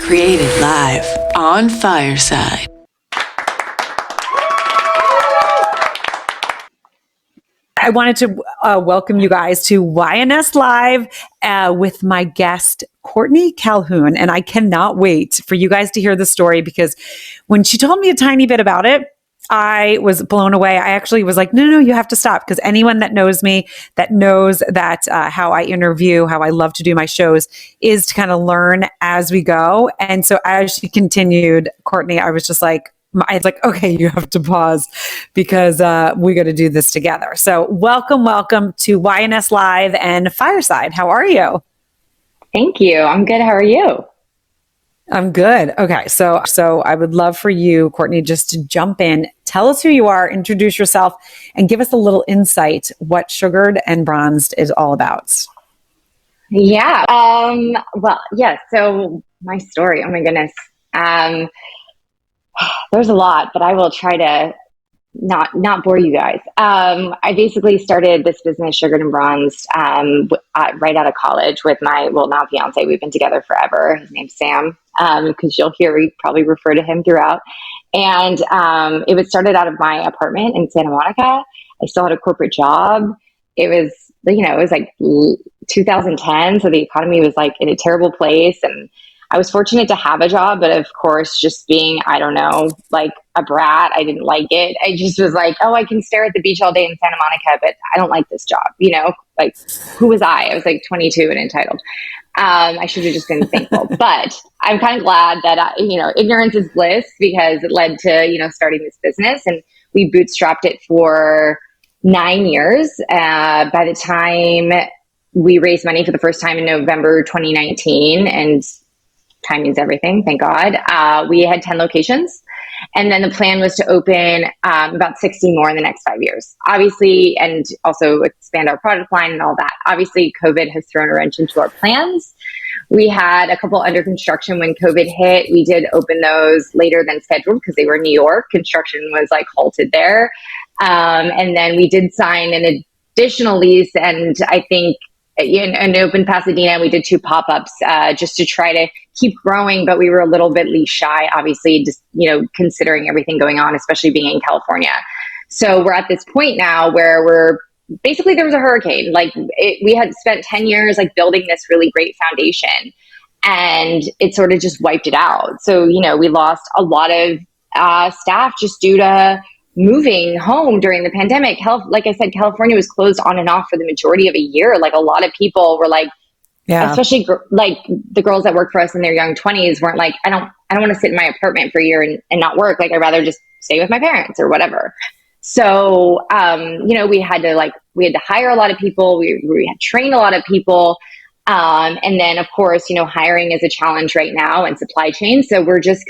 Created live on Fireside. I wanted to welcome you guys to YNSLive with my guest, Courtney Claghorn. And I cannot wait for you guys to hear the story, because when she told me a tiny bit about it, I was blown away. I actually was like, no, you have to stop. Because anyone that knows me, that knows that how I interview, how I love to do my shows is to kind of learn as we go. And so as she continued, Courtney, I was just like, okay, you have to pause because we got to do this together. So welcome to YNSLive and Fireside. How are you? Thank you. I'm good. How are you? I'm good. Okay. So I would love for you, Courtney, just to jump in, tell us who you are, introduce yourself, and give us a little insight what Sugared and Bronzed is all about. Yeah. So my story, oh my goodness. There's a lot, but I will try to not bore you guys. I basically started this business, Sugared and Bronzed, right out of college with my, now fiance. We've been together forever. His name's Sam, because you'll hear we probably refer to him throughout. And it was started out of my apartment in Santa Monica. I still had a corporate job. It was like 2010, so the economy was like in a terrible place, and I was fortunate to have a job, but of course, just being, I don't know, like a brat, I didn't like it. I just was like, oh, I can stare at the beach all day in Santa Monica, but I don't like this job, like who was I? I was like 22 and entitled. I should have just been thankful, but I'm kind of glad that, ignorance is bliss, because it led to, starting this business, and we bootstrapped it for 9 years. By the time we raised money for the first time in November 2019, and timing's everything, thank God. We had 10 locations. And then the plan was to open about 60 more in the next 5 years, obviously, and also expand our product line and all that. Obviously, COVID has thrown a wrench into our plans. We had a couple under construction when COVID hit. We did open those later than scheduled because they were in New York. Construction was like halted there. And then we did sign an additional lease, and I think and opened Pasadena. We did 2 pop-ups just to try to keep growing, but we were a little bit lease shy, obviously, just, considering everything going on, especially being in California. So we're at this point now where basically there was a hurricane. We had spent 10 years building this really great foundation, and it sort of just wiped it out. So, we lost a lot of staff just due to moving home during the pandemic. Like I said, California was closed on and off for the majority of a year. Like, a lot of people were like, yeah, especially like the girls that work for us in their young 20s weren't like, I don't want to sit in my apartment for a year and not work. Like, I'd rather just stay with my parents or whatever. So, we had to hire a lot of people. We had trained a lot of people. And then of course, hiring is a challenge right now, and supply chain. So we're just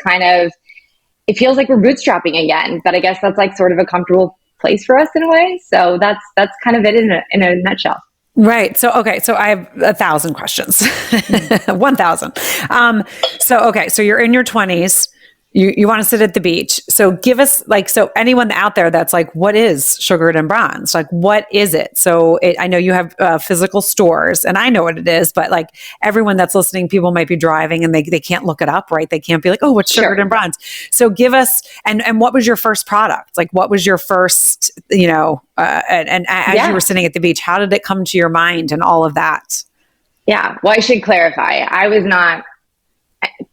it feels like we're bootstrapping again, but I guess that's like sort of a comfortable place for us in a way. So that's kind of it in a nutshell. Right. So, okay. So I have 1,000 questions, 1,000. So you're in your 20s, you want to sit at the beach. So give us so anyone out there that's like, what is Sugared and Bronzed? Like, what is it? So I know you have physical stores, and I know what it is, but everyone that's listening, people might be driving and they can't look it up, right? They can't be like, oh, what's Sugared and Bronzed? So give us, and what was your first product? Like, what was your first, and as you were sitting at the beach, how did it come to your mind and all of that? Yeah. Well, I should clarify. I was not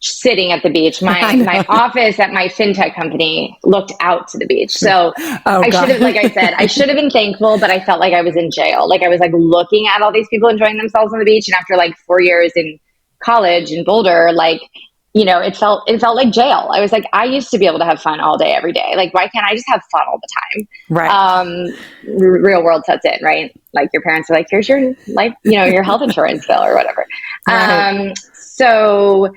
sitting at the beach. My office at my fintech company looked out to the beach. So I should have, like I said, I should have been thankful, but I felt like I was in jail. Like, I was looking at all these people enjoying themselves on the beach. And after 4 years in college in Boulder, it felt like jail. I was like, I used to be able to have fun all day, every day. Like, why can't I just have fun all the time? Right. Real world sets in, right? Like, your parents are like, here's your life, your health insurance bill or whatever. Right. So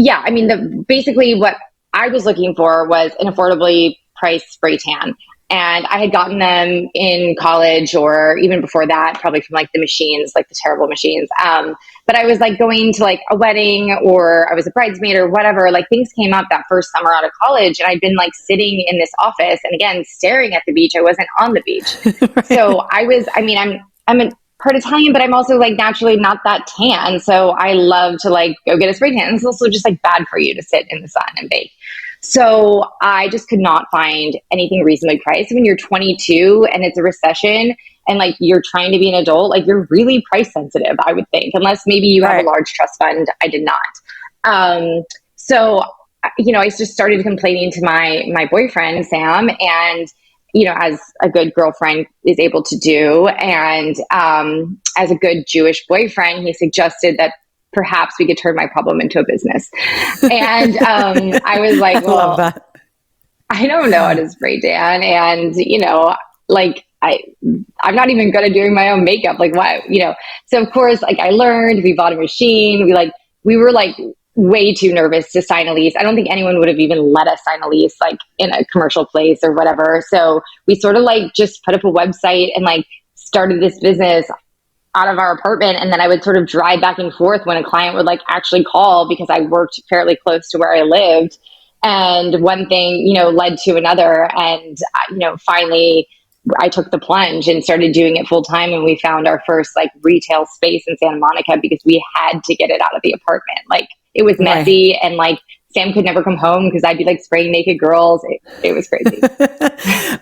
yeah, I mean, basically what I was looking for was an affordably priced spray tan. And I had gotten them in college, or even before that, probably from the machines, the terrible machines. But I was going to a wedding, or I was a bridesmaid or whatever. Things came up that first summer out of college, and I'd been sitting in this office and again, staring at the beach. I wasn't on the beach. Right. So I'm part Italian, but I'm also like naturally not that tan. So I love to like go get a spray tan. It's also just like bad for you to sit in the sun and bake. So I just could not find anything reasonably priced. When you're 22 and it's a recession and like you're trying to be an adult, like you're really price sensitive, I would think, unless maybe you have a large trust fund. I did not. So, I just started complaining to my boyfriend, Sam, and as a good girlfriend is able to do. And as a good Jewish boyfriend, he suggested that perhaps we could turn my problem into a business. And I was like, well, love that. I don't know how to spray tan. And, like I'm not even good at doing my own makeup. Like why, so of course, like I learned, we bought a machine. We were like way too nervous to sign a lease. I don't think anyone would have even let us sign a lease like in a commercial place or whatever. So we sort of like just put up a website and like started this business out of our apartment. And then I would sort of drive back and forth when a client would like actually call, because I worked fairly close to where I lived. And one thing, led to another. And, finally I took the plunge and started doing it full time. And we found our first like retail space in Santa Monica because we had to get it out of the apartment. Like it was messy and like Sam could never come home because I'd be like spraying naked girls. It was crazy.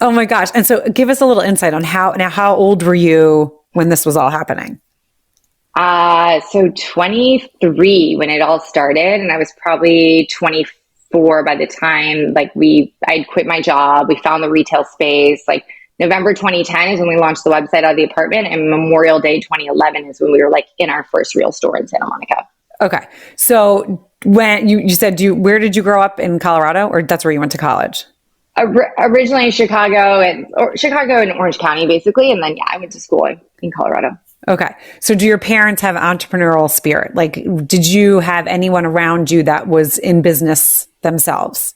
Oh my gosh. And so give us a little insight on how old were you when this was all happening? So 23 when it all started, and I was probably 24 by the time like I'd quit my job. We found the retail space. Like November 2010 is when we launched the website out of the apartment, and Memorial Day 2011 is when we were like in our first real store in Santa Monica. Okay. So when you said, where did you grow up in Colorado, or that's where you went to college? Originally Chicago and Orange County, basically. And then, I went to school in Colorado. Okay. So do your parents have entrepreneurial spirit? Like, did you have anyone around you that was in business themselves?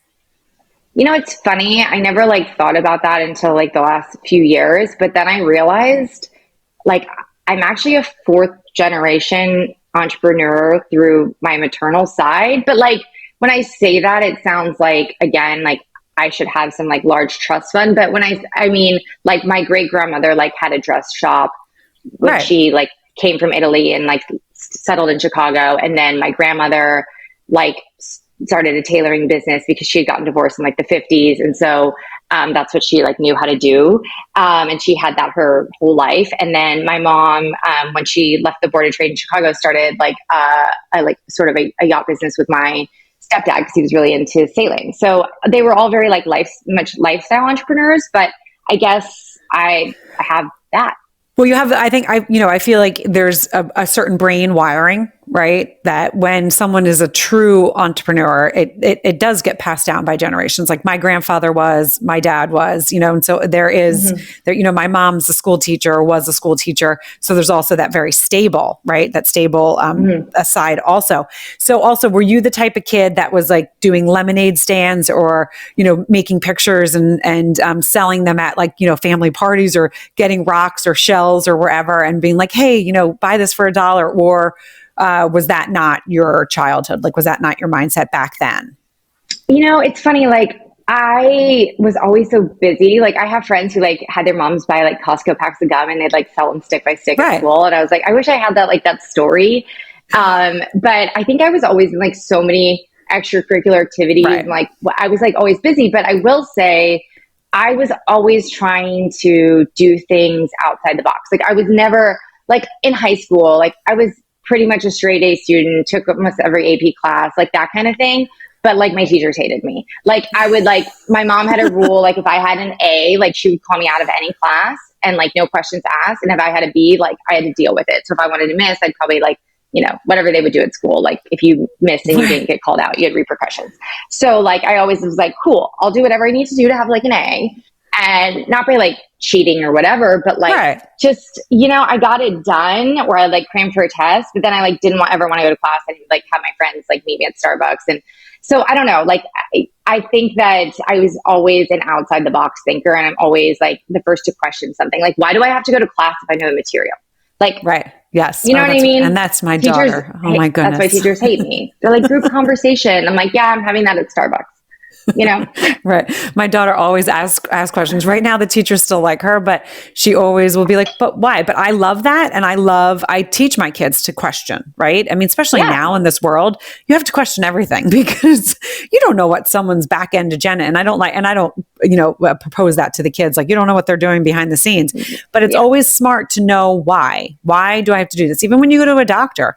It's funny. I never like thought about that until like the last few years. But then I realized like I'm actually a fourth generation entrepreneur through my maternal side. But like when I say that, it sounds like, again, like I should have some like large trust fund. But when I mean, like my great grandmother like had a dress shop when she like came from Italy and like settled in Chicago. And then my grandmother like started a tailoring business because she had gotten divorced in like the 50s. And so that's what she like knew how to do. And she had that her whole life. And then my mom, when she left the Board of Trade in Chicago, started like a yacht business with my stepdad because he was really into sailing. So they were all very like much lifestyle entrepreneurs, but I guess I have that. Well, you have, I feel like there's a certain brain wiring, right? That when someone is a true entrepreneur, it does get passed down by generations. Like my grandfather was, my dad was, and so there is, my mom's a school teacher or was a school teacher. So there's also that very stable, right? That stable aside also. So also, were you the type of kid that was like doing lemonade stands or, making pictures and selling them at like, family parties or getting rocks or shells or wherever and being like, hey, buy this for $1, or was that not your childhood? Like, was that not your mindset back then? It's funny. Like I was always so busy. Like I have friends who like had their moms buy like Costco packs of gum and they'd like sell them stick by stick at school. And I was like, I wish I had that story. But I think I was always in like so many extracurricular activities. And, like I was like always busy, but I will say I was always trying to do things outside the box. Like I was never like in high school, like I was pretty much a straight A student, took almost every AP class, like that kind of thing. But like my teachers hated me. Like I would like, my mom had a rule, like if I had an A, like she would call me out of any class and like no questions asked. And if I had a B, like I had to deal with it. So if I wanted to miss, I'd probably like, whatever they would do at school. Like if you missed and you didn't get called out, you had repercussions. So like, I always was like, cool, I'll do whatever I need to do to have like an A, and not by like cheating or whatever, but like just, I got it done, or I like crammed for a test, but then I like didn't ever want to go to class and like have my friends like meet me at Starbucks. And so I don't know, like, I think that I was always an outside the box thinker, and I'm always like the first to question something. Like, why do I have to go to class if I know the material? Like, yes. You know what I mean? And that's my daughter. Oh my goodness. That's why teachers hate me. They're like, group conversation. I'm like, yeah, I'm having that at Starbucks. Right. My daughter always asks questions. Right now, the teachers still like her, but she always will be like, but why? But I love that. And I teach my kids to question, right? I mean, especially now in this world, you have to question everything because you don't know what someone's back end agenda. And I don't, propose that to the kids. Like, you don't know what they're doing behind the scenes, but it's always smart to know why. Why do I have to do this? Even when you go to a doctor,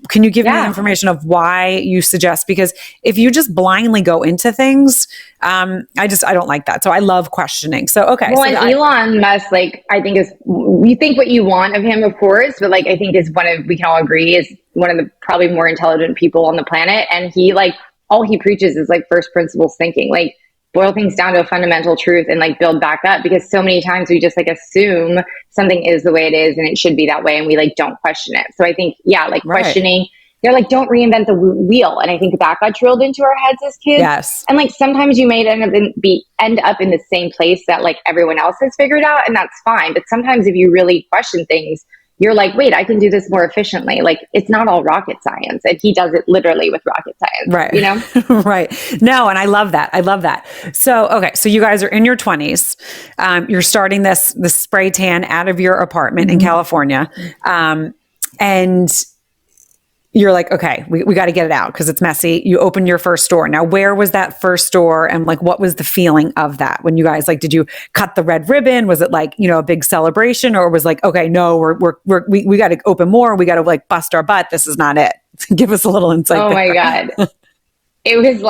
can you give me the information of why you suggest? Because if you just blindly go into things, I don't like that. So I love questioning. So, okay. Well, and Elon Musk, I think you think what you want of him, of course, but I think we can all agree is one of the probably more intelligent people on the planet. And he all he preaches is first principles thinking, boil things down to a fundamental truth and build back up, because so many times we just assume something is the way it is and it should be that way, and we don't question it. So I think questioning, they're don't reinvent the wheel, and I think that got drilled into our heads as kids. Yes. And sometimes you may end up in the same place that everyone else has figured out, and that's fine. But sometimes if you really question things, you're wait, I can do this more efficiently. It's not all rocket science. And he does it literally with rocket science. Right. Right. No, and I love that. I love that. So, okay. So you guys are in your 20s. You're starting this spray tan out of your apartment in California. And you're okay, we got to get it out because it's messy. You opened your first store. Now, where was that first store? And what was the feeling of that when you guys, did you cut the red ribbon? Was it a big celebration, or was okay, no, we got to open more. We got to bust our butt. This is not it. Give us a little insight. Oh my God. It was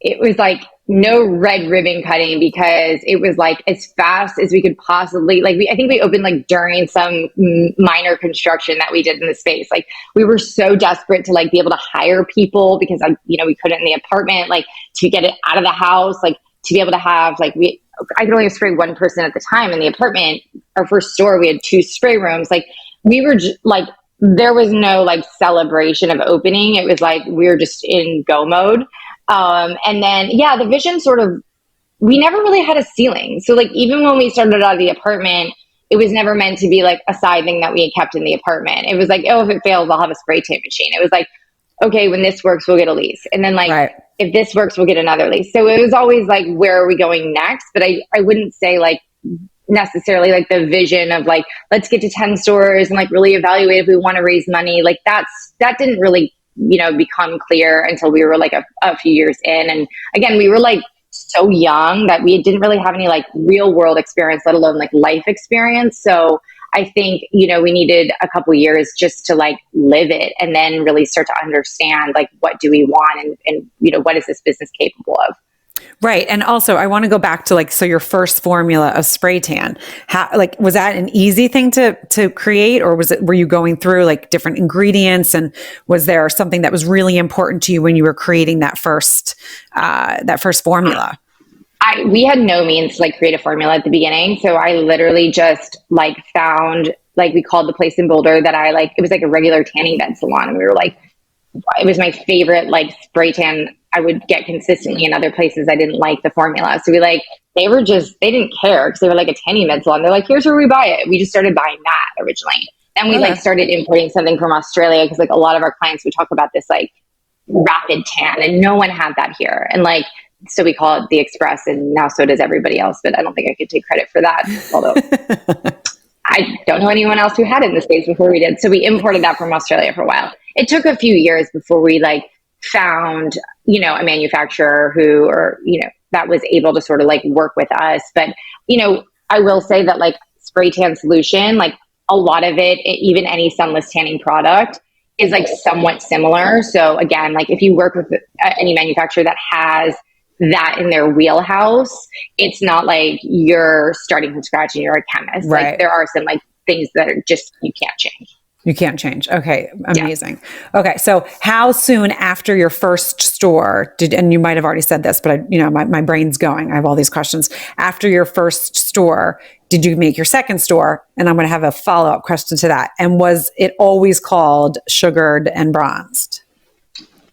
it was no red ribbon cutting, because it was as fast as we could possibly, I think we opened during some minor construction that we did in the space. We were so desperate to be able to hire people because we couldn't in the apartment, to get it out of the house, to be able to have I could only spray one person at the time in the apartment. Our first store, we had 2 spray rooms. We were there was no celebration of opening. It was we were just in go mode. And then, the vision we never really had a ceiling. So even when we started out of the apartment, it was never meant to be a side thing that we had kept in the apartment. It was oh, if it fails, I'll have a spray tan machine. It was okay, when this works, we'll get a lease. And then if this works, we'll get another lease. So it was always where are we going next? But I wouldn't say necessarily the vision of let's get to 10 stores and really evaluate if we want to raise money. That didn't really become clear until we were a few years in. And again, we were so young that we didn't really have any real world experience, let alone life experience. So I think, we needed a couple years just to live it, and then really start to understand what do we want, and what is this business capable of? Right. And also I want to go back to so your first formula of spray tan, how, was that an easy thing to create, or were you going through different ingredients, and was there something that was really important to you when you were creating that first formula? We had no means to create a formula at the beginning. So I literally just found, we called the place in Boulder that it was a regular tanning bed salon. And we were it was my favorite spray tan I would get consistently in other places. I didn't like the formula. So they didn't care, because they were a tanning bed salon. They're here's where we buy it. We just started buying that originally. Then we started importing something from Australia, because a lot of our clients would talk about this rapid tan, and no one had that here. And so we call it the Express, and now so does everybody else, but I don't think I could take credit for that. Although I don't know anyone else who had it in the States before we did. So we imported that from Australia for a while. It took a few years before we found, a manufacturer who, that was able to sort of work with us. But, I will say that spray tan solution, a lot of it, even any sunless tanning product, is somewhat similar. So again, if you work with any manufacturer that has that in their wheelhouse, it's not you're starting from scratch and you're a chemist. Right. There are some things that are just, you can't change. You can't change. Okay. Amazing. Yeah. Okay. So how soon after your first store and you might've already said this, but my brain's going, I have all these questions. After your first store, did you make your second store? And I'm going to have a follow-up question to that. And was it always called Sugared and Bronzed?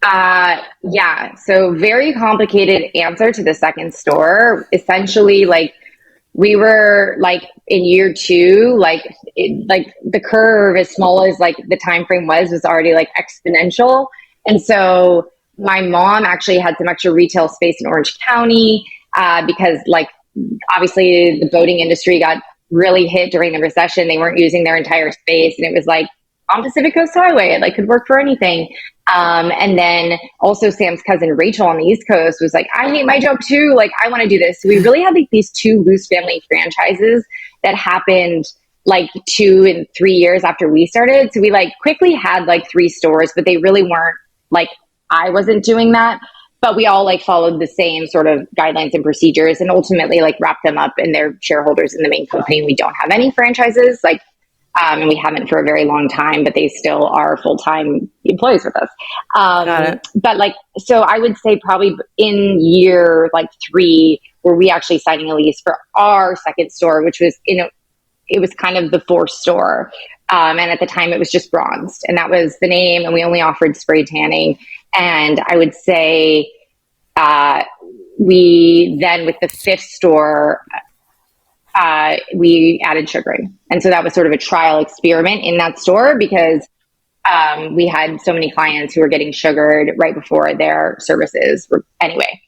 Yeah. So very complicated answer to the second store. Essentially, we were in year 2, the curve, as small as the time frame was already exponential. And so my mom actually had some extra retail space in Orange County because like obviously the boating industry got really hit during the recession. They weren't using their entire space, and it was like on Pacific Coast Highway. It like could work for anything. And then also Sam's cousin Rachel on the East Coast was like, I hate my job too. Like, I want to do this. So we really had like these 2 Loose family franchises that happened like 2 and 3 years after we started. So we like quickly had like 3 stores, but they really weren't like, I wasn't doing that, but we all like followed the same sort of guidelines and procedures and ultimately like wrapped them up in their shareholders in the main company. We don't have any franchises, like, and we haven't for a very long time, but they still are full-time employees with us. Got it. But like, so I would say probably in year like 3, were we actually signing a lease for our second store, which was it was kind of the 4th store. And at the time it was just bronzed, and that was the name. And we only offered spray tanning. And I would say, we then with the 5th store, we added sugaring. And so that was sort of a trial experiment in that store because we had so many clients who were getting sugared right before their services were anyway.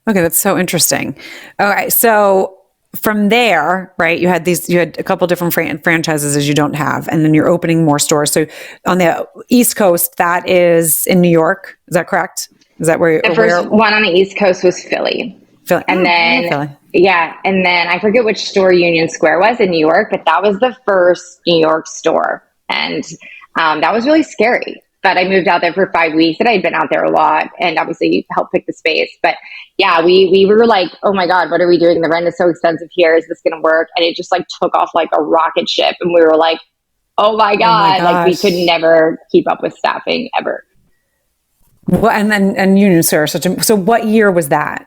Okay, that's so interesting. All right, so from there, right, you had a couple different franchises as you don't have, and then you're opening more stores. So on the East Coast, that is in New York. Is that correct? Is that where the first one on the East Coast was Philly? And then, yeah. And then I forget which store Union Square was in New York, but that was the first New York store. And that was really scary. But I moved out there for 5 weeks, and I'd been out there a lot and obviously helped pick the space. But yeah, we were like, oh my God, what are we doing? The rent is so expensive here. Is this going to work? And it just like took off like a rocket ship. And we were like, oh my God, like we could never keep up with staffing ever. Well, and Union Square. So what year was that?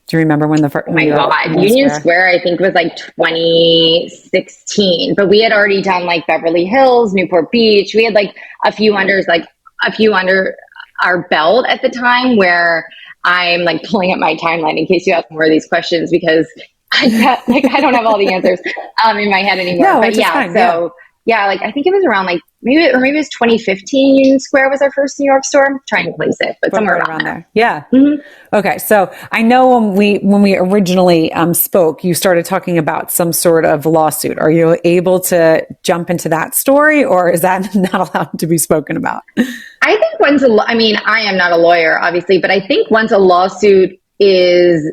Do you remember when the first? Oh my God, Union Square, I think was like 2016, but we had already done like Beverly Hills, Newport Beach. We had like a few under our belt at the time, where I'm like pulling up my timeline in case you ask more of these questions, because I don't have all the answers in my head anymore. No, but yeah, fine, so yeah, like I think it was around like maybe it was 2015. Union Square was our first New York store. I'm trying to place it, but somewhere around there. Yeah. Mm-hmm. Okay. So I know when we originally spoke, you started talking about some sort of lawsuit. Are you able to jump into that story, or is that not allowed to be spoken about? I think I am not a lawyer, obviously, but I think once a lawsuit is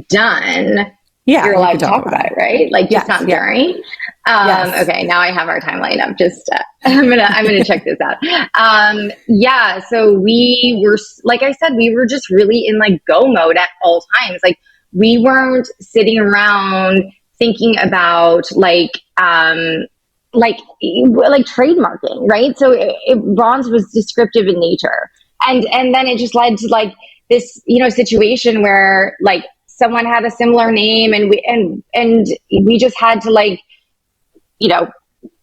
done, you're allowed to talk about it, right? Like just not during. Okay, now I have our timeline up. Just I'm gonna check this out. So we were, like I said, we were just really in like go mode at all times. Like we weren't sitting around thinking about like trademarking, right? So bronze was descriptive in nature, and then it just led to like this situation where like someone had a similar name, and we just had to like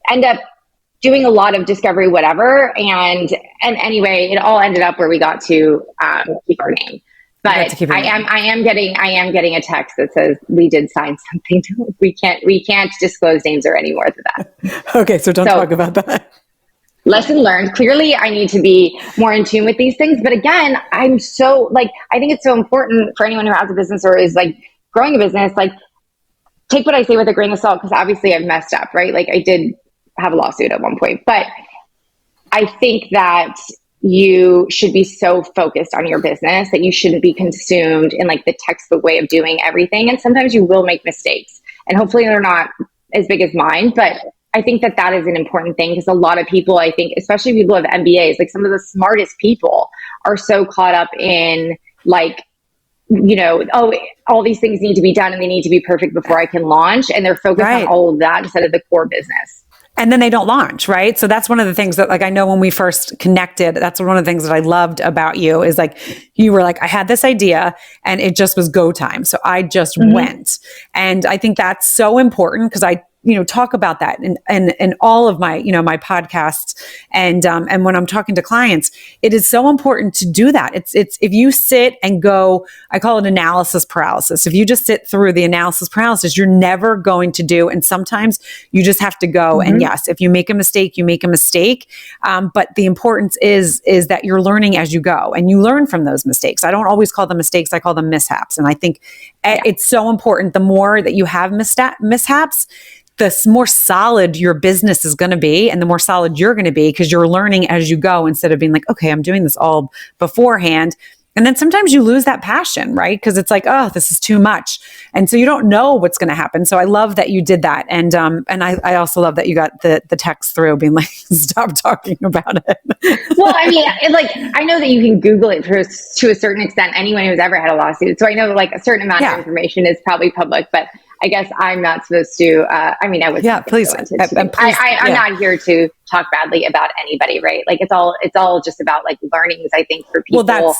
end up doing a lot of discovery, whatever, and anyway, it all ended up where we got to keep our name. But I am getting a text that says we did sign something. We can't disclose names or any more than that. Okay, so don't talk about that. Lesson learned. Clearly, I need to be more in tune with these things. But again, I'm so like, I think it's so important for anyone who has a business or is like growing a business, like take what I say with a grain of salt, because obviously I've messed up, right? Like I did have a lawsuit at one point, but I think that you should be so focused on your business that you shouldn't be consumed in like the textbook way of doing everything. And sometimes you will make mistakes, and hopefully they're not as big as mine, but I think that is an important thing, because a lot of people, I think, especially people who have MBAs, like some of the smartest people are so caught up in like, all these things need to be done and they need to be perfect before I can launch. And they're focused on all of that instead of the core business. And then they don't launch, right? So that's one of the things that, like, I know when we first connected, that's one of the things that I loved about you is like, you were like, I had this idea and it just was go time. So I just went. And I think that's so important, because I talk about that and all of my, my podcasts and when I'm talking to clients, it is so important to do that. It's if you sit and go, I call it analysis paralysis. If you just sit through the analysis paralysis, you're never going to do. And sometimes you just have to go. And yes, if you make a mistake, you make a mistake. But the importance is that you're learning as you go and you learn from those mistakes. I don't always call them mistakes. I call them mishaps. And I think it's so important. The more that you have mishaps, the more solid your business is going to be and the more solid you're going to be because you're learning as you go instead of being like, okay, I'm doing this all beforehand. And then sometimes you lose that passion, right? Because it's like, oh, this is too much. And so you don't know what's going to happen. So I love that you did that. And I also love that you got the text through being like, stop talking about it. Well, I mean, I know that you can Google it to a certain extent, anyone who's ever had a lawsuit. So I know like a certain amount of information is probably public, but I guess I'm not supposed to, I would. Yeah, please. I'm not here to talk badly about anybody, right? Like it's all just about like learnings, I think, for people. Well,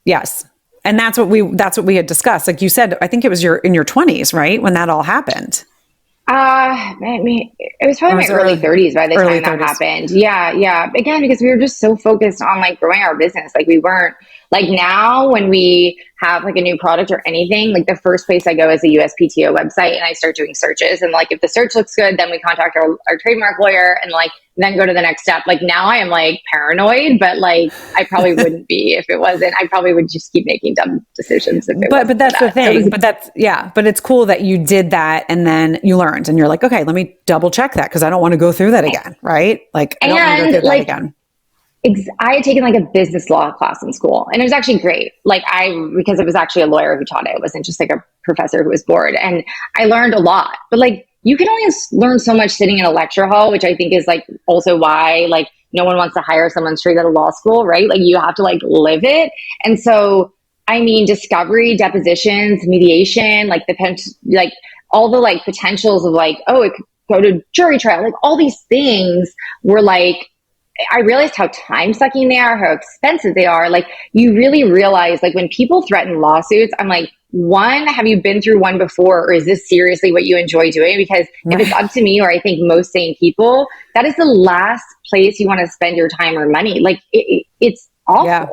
yes. And that's what we had discussed. Like you said, I think it was in your 20s, right? When that all happened. It was probably my early 30s by the time that happened. Yeah. Again, because we were just so focused on like growing our business. Like we weren't like now when we have like a new product or anything, like the first place I go is the USPTO website and I start doing searches. And like, if the search looks good, then we contact our trademark lawyer and like, then go to the next step. Like now I am like paranoid, but like I probably wouldn't be if it wasn't. I probably would just keep making dumb decisions. But that's the thing. But it's cool that you did that and then you learned and you're like, okay, let me double check that because I don't want to go through that again, right? Like I don't want to go through that again. I had taken like a business law class in school and it was actually great. Because it was actually a lawyer who taught it. It wasn't just like a professor who was bored and I learned a lot, but like you can only learn so much sitting in a lecture hall, which I think is like also why like no one wants to hire someone straight out of law school, right? Like you have to like live it. And so, I mean, discovery, depositions, mediation, like all the like potentials of like, oh, it could go to jury trial, like all these things were like, I realized how time sucking they are, how expensive they are. Like you really realize like when people threaten lawsuits, I'm like, one, have you been through one before? Or is this seriously what you enjoy doing? Because if it's up to me, or I think most sane people, that is the last place you want to spend your time or money. Like it's awful. Yeah.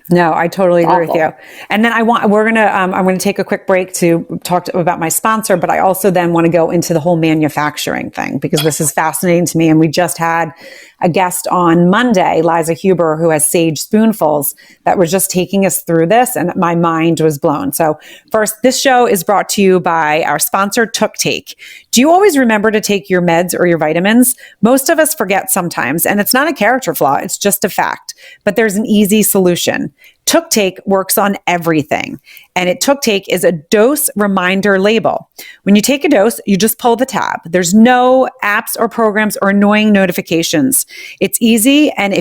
No, I totally agree with you. And then I'm going to take a quick break to talk about my sponsor, but I also then want to go into the whole manufacturing thing because this is fascinating to me. And we just had a guest on Monday, Liza Huber, who has Sage Spoonfuls, that was just taking us through this and my mind was blown. So first, this show is brought to you by our sponsor, TookTake. Do you always remember to take your meds or your vitamins? Most of us forget sometimes, and it's not a character flaw, it's just a fact. But there's an easy solution. TookTake works on everything. And TookTake is a dose reminder label. When you take a dose, you just pull the tab. There's no apps or programs or annoying notifications. It's easy. And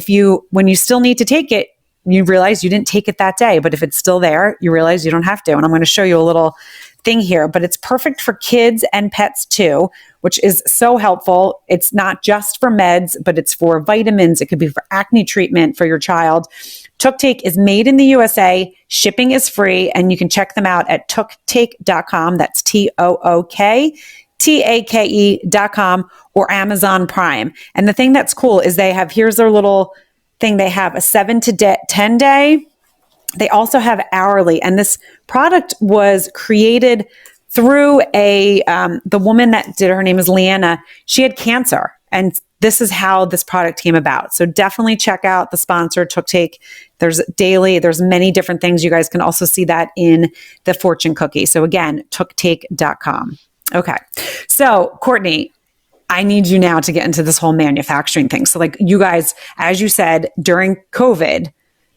when you still need to take it, you realize you didn't take it that day. But if it's still there, you realize you don't have to. And I'm going to show you a little thing here, but it's perfect for kids and pets too, which is so helpful. It's not just for meds, but it's for vitamins. It could be for acne treatment for your child. TookTake is made in the USA. Shipping is free, and you can check them out at tooktake.com. That's TOOKTAKE.com or Amazon Prime. And the thing that's cool is here's their little thing. They have a 7 to 10 day. They also have hourly, and this product was created through the woman that did, her name is Leanna. She had cancer, and this is how this product came about. So definitely check out the sponsor, TookTake. There's many different things. You guys can also see that in the fortune cookie. So again, tooktake.com. Okay. So Courtney, I need you now to get into this whole manufacturing thing. So like you guys, as you said, during COVID,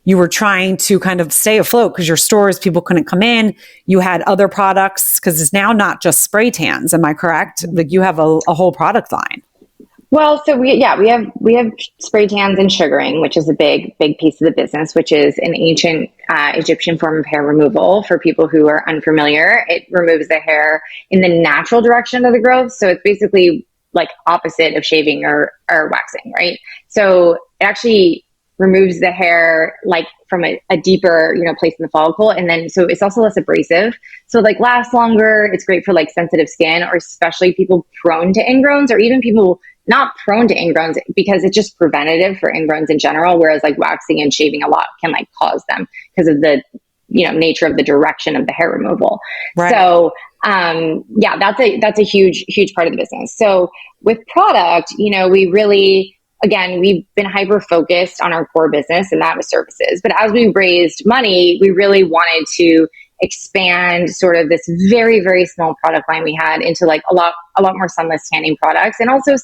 you were trying to kind of stay afloat because your stores, people couldn't come in. You had other products because it's now not just spray tans. Am I correct? Like you have a whole product line. Well, so we have spray tans and sugaring, which is a big piece of the business, which is an ancient Egyptian form of hair removal. For people who are unfamiliar, it removes the hair in the natural direction of the growth. So it's basically like opposite of shaving or waxing, right? So it actually removes the hair like from a deeper, place in the follicle. And then, so it's also less abrasive. So like lasts longer. It's great for like sensitive skin, or especially people prone to ingrowns, or even people not prone to ingrowns, because it's just preventative for ingrowns in general. Whereas like waxing and shaving a lot can like cause them because of the, nature of the direction of the hair removal. Right. So, that's a huge part of the business. So with product, we really, again, we've been hyper focused on our core business, and that was services. But as we raised money, we really wanted to expand sort of this very, very small product line we had into like a lot more sunless tanning products. And also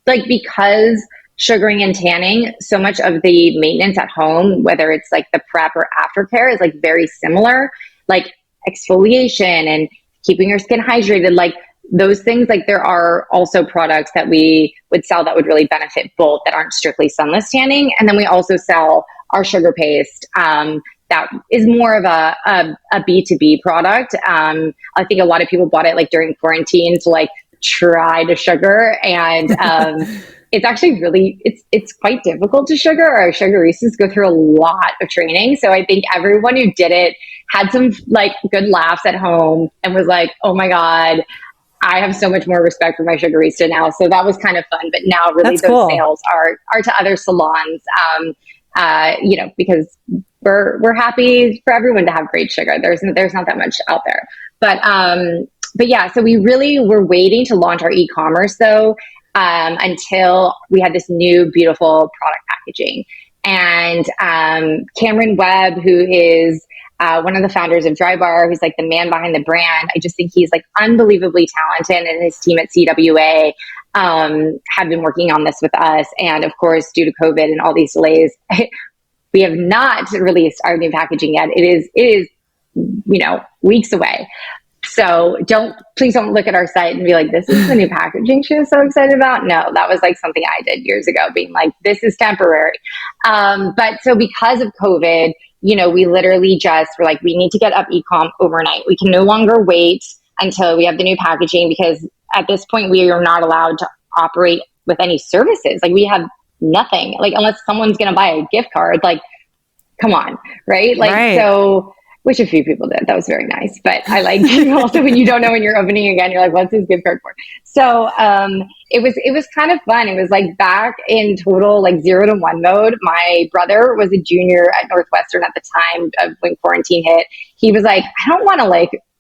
like, because sugaring and tanning, so much of the maintenance at home, whether it's like the prep or aftercare, is like very similar, like exfoliation and keeping your skin hydrated, like those things. Like there are also products that we would sell that would really benefit both, that aren't strictly sunless tanning. And then we also sell our sugar paste, that is more of a B2B product. I think a lot of people bought it like during quarantine to like try to sugar, and it's actually really, it's quite difficult to sugar. Our sugaristas go through a lot of training. So I think everyone who did it had some like good laughs at home and was like, oh my God, I have so much more respect for my sugarista now. So that was kind of fun. But now really That's those cool. sales are to other salons, because we're happy for everyone to have great sugar. There's not that much out there. But yeah, so we really were waiting to launch our e-commerce though, until we had this new beautiful product packaging. And Cameron Webb, who is one of the founders of Dry Bar, who's like the man behind the brand, I just think he's like unbelievably talented, and his team at CWA have been working on this with us. And of course, due to COVID and all these delays, we have not released our new packaging yet. It is weeks away. So please don't look at our site and be like, this is the new packaging she was so excited about. No, that was like something I did years ago, being like, this is temporary. But so because of COVID, we literally just were like, we need to get up e-com overnight. We can no longer wait until we have the new packaging, because at this point we are not allowed to operate with any services. Like we have nothing, like unless someone's going to buy a gift card, like, come on. Right. Like, right. So, which a few people did. That was very nice. But I like also when you don't know when you're opening again, you're like, what's this gift card for? So it was kind of fun. It was like back in total like 0 to 1 mode. My brother was a junior at Northwestern at the time of when quarantine hit. He was like, I don't want to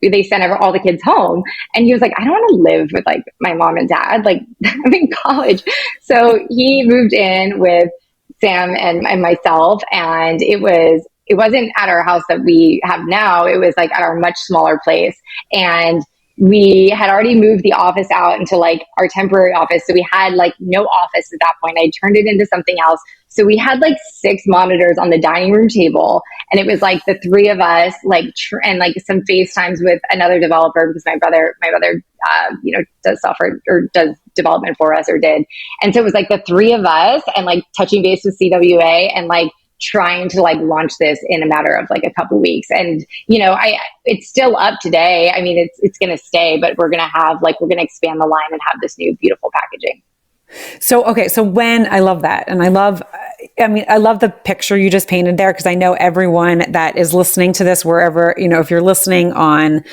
they sent all the kids home. And he was like, I don't want to live with like my mom and dad. Like I'm in college. So he moved in with Sam and myself, and it wasn't at our house that we have now. It was like at our much smaller place. And we had already moved the office out into like our temporary office. So we had like no office at that point. I turned it into something else. So we had like 6 monitors on the dining room table. And it was like the 3 of us, like, and like some FaceTimes with another developer, because my brother, does software or does development for us, or did. And so it was like the 3 of us and like touching base with CWA and like trying to like launch this in a matter of like a couple weeks. And, it's still up today. I mean, it's going to stay, but we're going to expand the line and have this new beautiful packaging. So, okay. So when I love that, and I love the picture you just painted there, because I know everyone that is listening to this, wherever, if you're listening on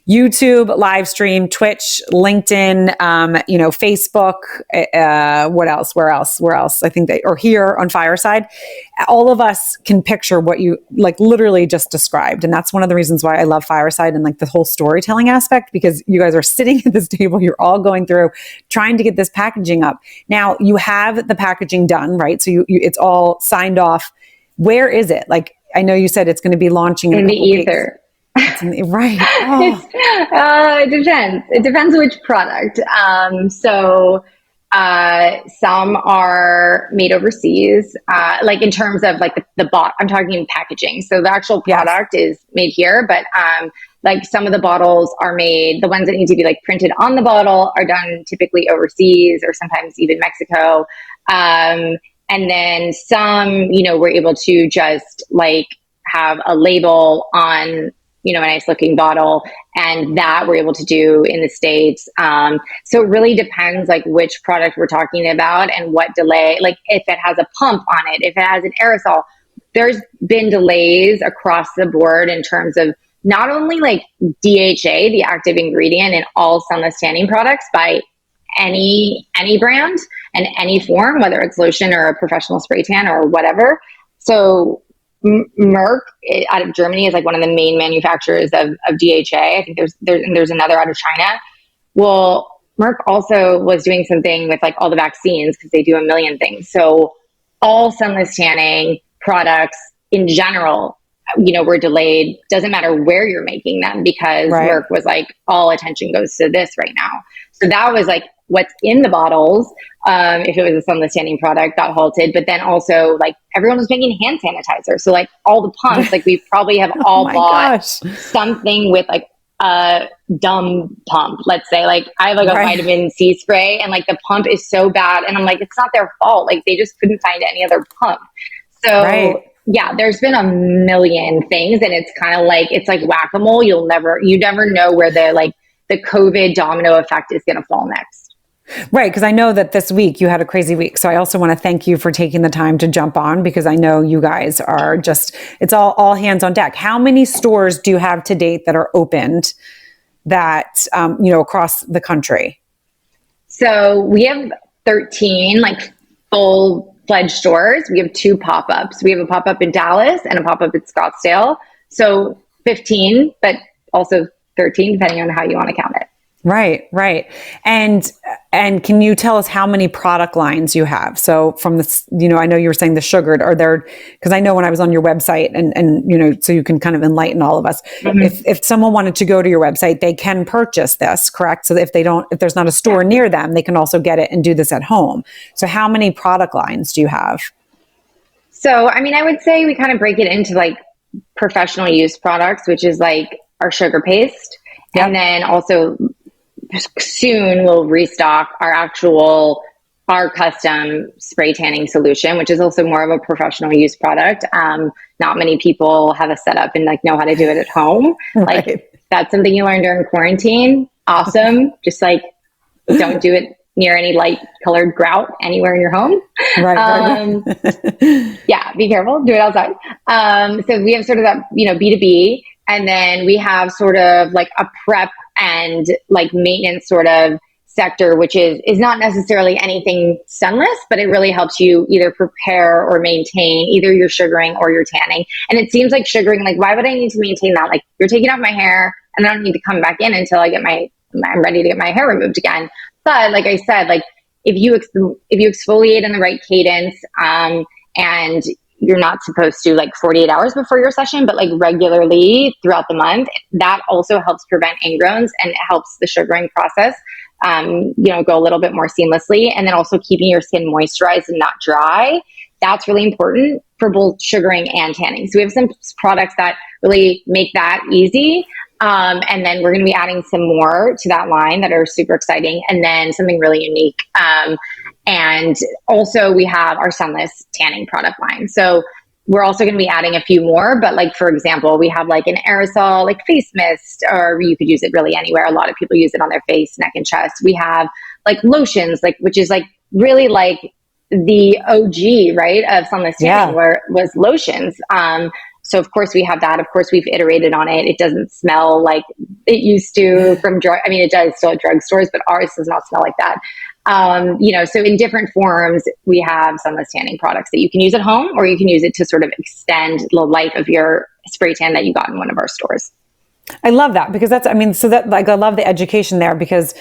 YouTube, live stream, Twitch, LinkedIn, Facebook, what else? Where else? I think or here on Fireside, all of us can picture what you like literally just described. And that's one of the reasons why I love Fireside and like the whole storytelling aspect, because you guys are sitting at this table, you're all going through trying to get this packaging up. Now you have the packaging done, right? So it's all signed off. Where is it? Like, I know you said it's going to be launching in the ether. Right. Oh. It depends. It depends which product. Some are made overseas, like in terms of like the bot. I'm talking packaging. So the actual product is made here, but like some of the bottles are made. The ones that need to be like printed on the bottle are done typically overseas, or sometimes even Mexico. And then some, we're able to just like have a label on a nice looking bottle, and that we're able to do in the States. So it really depends like which product we're talking about and what delay, like if it has a pump on it, if it has an aerosol. There's been delays across the board in terms of not only like DHA, the active ingredient in all sunless tanning products by any brand and any form, whether it's lotion or a professional spray tan or whatever. So Merck out of Germany is like one of the main manufacturers of DHA. I think there's another out of China. Well, Merck also was doing something with like all the vaccines because they do a million things. So all sunless tanning products in general, were delayed. Doesn't matter where you're making them because Merck was like, all attention goes to this right now. So that was like what's in the bottles. If it was a sunless tanning product, got halted. But then also like everyone was making hand sanitizer. So like all the pumps, like we probably have all bought something with like a dumb pump. Let's say like I have like a vitamin C spray and like the pump is so bad. And I'm like, it's not their fault. Like they just couldn't find any other pump. So yeah, there's been a million things and it's kind of like, it's like whack-a-mole. You never know where the COVID domino effect is going to fall next. Right. Because I know that this week you had a crazy week. So I also want to thank you for taking the time to jump on because I know you guys are just, it's all hands on deck. How many stores do you have to date that are opened that, across the country? So we have 13 like full-fledged stores. We have 2 pop-ups. We have a pop-up in Dallas and a pop-up in Scottsdale. So 15, but also 13, depending on how you want to count it. Right. And can you tell us how many product lines you have? So from this, I know you were saying the sugared, are there, because I know when I was on your website and so you can kind of enlighten all of us. Mm-hmm. If someone wanted to go to your website, they can purchase this, correct? So if there's not a store near them, they can also get it and do this at home. So how many product lines do you have? So, I mean, I would say we kind of break it into like professional use products, which is like our sugar paste. Yep. And then also soon we'll restock our custom spray tanning solution, which is also more of a professional use product. Not many people have a setup and like know how to do it at home. Right. Like that's something you learn during quarantine. Awesome. Just like don't do it near any light colored grout anywhere in your home. Right. Yeah, be careful. Do it outside. So we have sort of that, B2B, and then we have sort of like a prep and like maintenance sort of sector, which is not necessarily anything sunless, but it really helps you either prepare or maintain either your sugaring or your tanning. And it seems like sugaring, like why would I need to maintain that? Like you're taking out my hair and I don't need to come back in until I'm ready to get my hair removed again. But like I said, like if you exfoliate in the right cadence, and you're not supposed to like 48 hours before your session, but like regularly throughout the month, that also helps prevent ingrowns and it helps the sugaring process, go a little bit more seamlessly. And then also keeping your skin moisturized and not dry. That's really important for both sugaring and tanning. So we have some products that really make that easy. And then we're going to be adding some more to that line that are super exciting. And then something really unique. And also we have our sunless tanning product line. So we're also going to be adding a few more, but like, for example, we have like an aerosol, like face mist, or you could use it really anywhere. A lot of people use it on their face, neck, and chest. We have like lotions, like, which is like really like the OG, right, of sunless tanning, where it was lotions. So of course we have that. Of course we've iterated on it. It doesn't smell like it used to from drug. I mean, it does still at drugstores, but ours does not smell like that. So in different forms, we have sunless tanning products that you can use at home, or you can use it to sort of extend the life of your spray tan that you got in one of our stores. I love that because I love the education there because,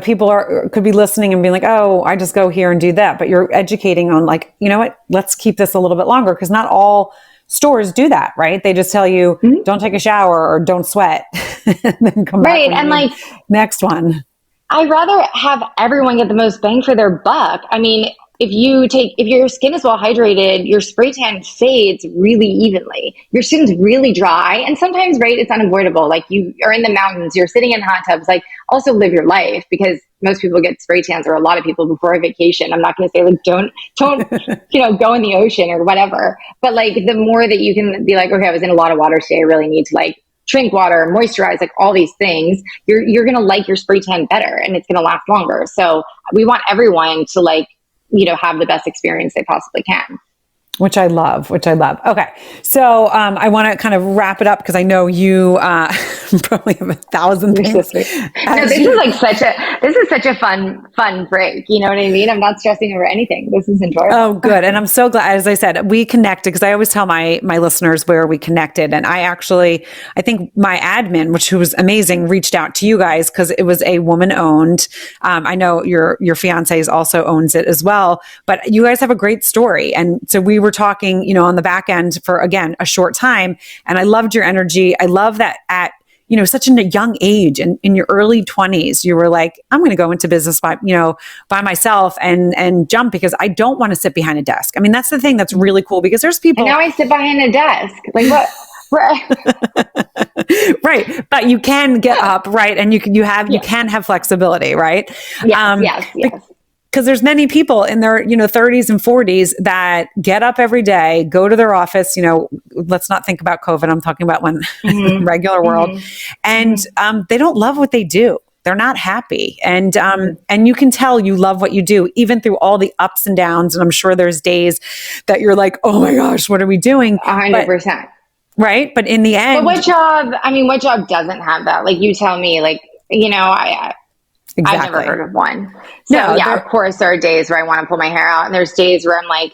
people could be listening and being like, oh, I just go here and do that. But you're educating on like, you know what, let's keep this a little bit longer because not all stores do that, right? They just tell you, don't take a shower or don't sweat and then come back. Right. And like next one. I'd rather have everyone get the most bang for their buck. I mean, if your skin is well hydrated, your spray tan fades really evenly. Your skin's really dry. And sometimes, right, it's unavoidable. Like you are in the mountains, you're sitting in hot tubs, like also live your life because most people get spray tans, or a lot of people before a vacation. I'm not going to say like, don't, go in the ocean or whatever. But like the more that you can be like, okay, I was in a lot of water today. I really need to like drink water, moisturize, like all these things, you're going to like your spray tan better and it's going to last longer. So we want everyone to like, have the best experience they possibly can. Which I love. Okay. So I want to kind of wrap it up because I know you probably have 1,000 things. No, this is such a fun break. You know what I mean? I'm not stressing over anything. This is enjoyable. Oh, good. And I'm so glad, as I said, we connected because I always tell my listeners where we connected. And I think my admin, who was amazing, reached out to you guys because it was a woman owned. I know your fiance also owns it as well, but you guys have a great story. And so we were talking, on the back end for, again, a short time. And I loved your energy. I love that at, such a young age and in your early 20s, you were like, I'm going to go into business by myself and jump because I don't want to sit behind a desk. I mean, that's the thing that's really cool because there's people. And now I sit behind a desk. Like what? Right. But you can get up, right? And you can have flexibility, right? Yes. Because there's many people in their, 30s and 40s that get up every day, go to their office, let's not think about COVID. I'm talking about when regular world. And they don't love what they do. They're not happy. And you can tell you love what you do, even through all the ups and downs. And I'm sure there's days that you're like, oh my gosh, what are we doing? 100%. Right. But in the end. But what job doesn't have that? Like you tell me, like, Exactly. I've never heard of one. So of course there are days where I want to pull my hair out and there's days where I'm like,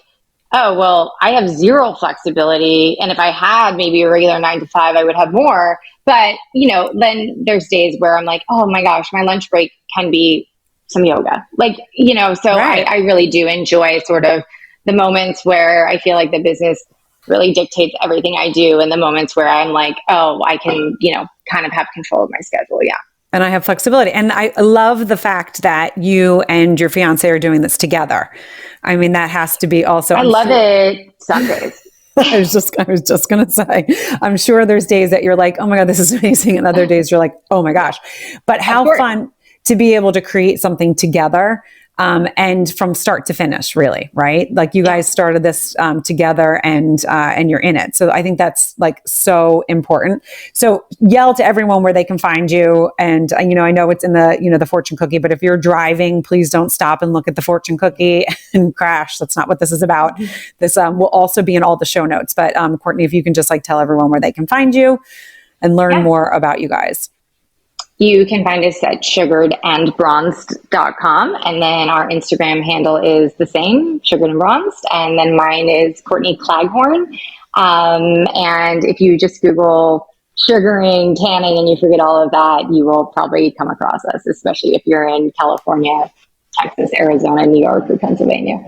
oh, well, I have zero flexibility. And if I had maybe a regular 9 to 5, I would have more. But, then there's days where I'm like, oh my gosh, my lunch break can be some yoga. Like, so right. I really do enjoy sort of the moments where I feel like the business really dictates everything I do and the moments where I'm like, oh, I can, kind of have control of my schedule. Yeah. And I have flexibility. And I love the fact that you and your fiance are doing this together. I mean, that has to be also. I love it some days. I was just going to say, I'm sure there's days that you're like, oh my God, this is amazing. And other days you're like, oh my gosh. But how fun to be able to create something together. And from start to finish, really, right? Like you guys started this together, and you're in it. So I think that's like so important. So yell to everyone where they can find you. And I know it's in the the fortune cookie, but if you're driving, please don't stop and look at the fortune cookie and crash. That's not what this is about. This will also be in all the show notes. But Courtney, if you can just like tell everyone where they can find you and learn more about you guys. You can find us at sugaredandbronzed.com. And then our Instagram handle is the same, Sugared and Bronzed. And then mine is Courtney Claghorn. And if you just Google sugaring, tanning, and you forget all of that, you will probably come across us, especially if you're in California, Texas, Arizona, New York, or Pennsylvania.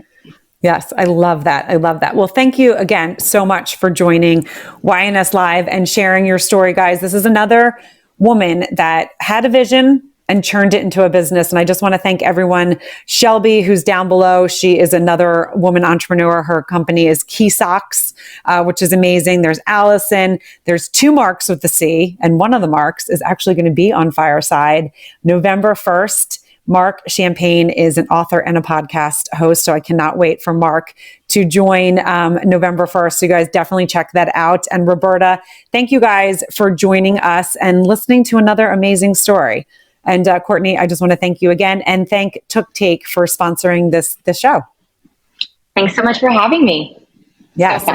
Yes, I love that. Well, thank you again so much for joining YNSLive and sharing your story, guys. This is another woman that had a vision and turned it into a business. And I just want to thank everyone. Shelby, who's down below, she is another woman entrepreneur. Her company is Key Socks, which is amazing. There's Allison. There's 2 Marks with the C. And one of the Marks is actually going to be on Fireside November 1st. Mark Champagne is an author and a podcast host. So I cannot wait for Mark to join November 1st. So you guys definitely check that out. And Roberta, thank you guys for joining us and listening to another amazing story. And Courtney, I just want to thank you again and thank Took Take for sponsoring this show. Thanks so much for having me. Yes.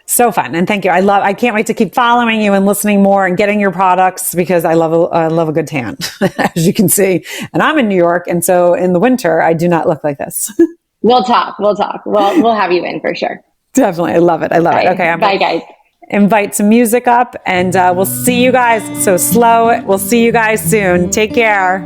So fun. And thank you. I can't wait to keep following you and listening more and getting your products because I love a good tan, as you can see. And I'm in New York. And so in the winter, I do not look like this. We'll talk. We'll have you in for sure. Definitely. I love it. Okay. Bye, guys. Invite some music up and we'll see you guys. So slow. We'll see you guys soon. Take care.